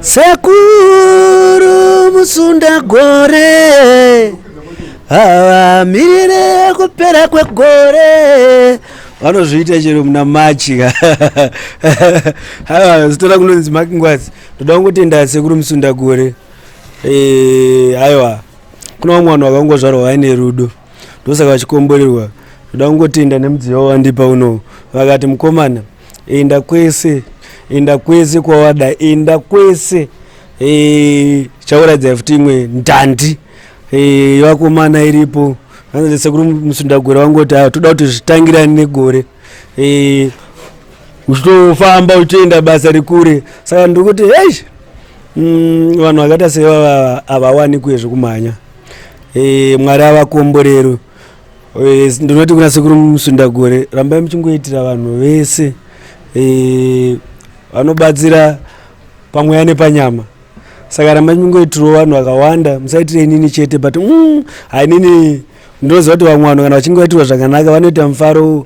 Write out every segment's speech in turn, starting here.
Sekuru Musundagore mirire kupera kwegore vanozviita chero muna machi zitora kunonzi makingwazi ndoda kungotenda Sekuru Musundagore. Aiwa kuna vamwe vanhu vakangozvarwa vaine rudo ndosaka vachikomborerwa. Ndoda kungotenda nemudziyo wandipa uno vakati mukomana enda kwese kwawada, enda kwese chauradza futi imwe ndandi vakomana iripo. Vanzi Sekuru Musundagore vangoti toda kuti zvitangirane negore uchitofamba uchienda basa rikure. Saka ndikuti vanhu vakaita sevava havawani kwezvo kumhanya. Mwari avakomborero. Ndinoti kuna Sekuru Musundagore rambai muchingoitira vanhu vese vanobatsira pamweya nepanyama. Saka rambai muchingoitirawo vanhu vakawanda, musaitire inini chete but hainini ndinoziva kuti vamwe vanhu kana vachingoitirwa zvakanaka vanoita mufaro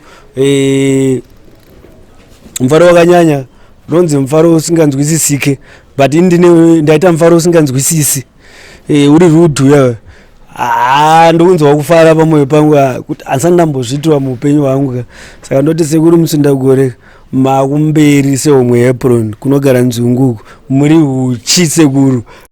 wakanyanya, unonzi mufaro usinganzwisisike but ini ndaita mufaro usinganzwisisi uri rudhu ndokunzwa kufara pamwoyo pangu kuti handisati ndambozviitwa muupenyu hwangu. Saka ndoti Sekuru Musundagore makumberi sehomwe Apron kunogara nzungu muri huchi sekuru.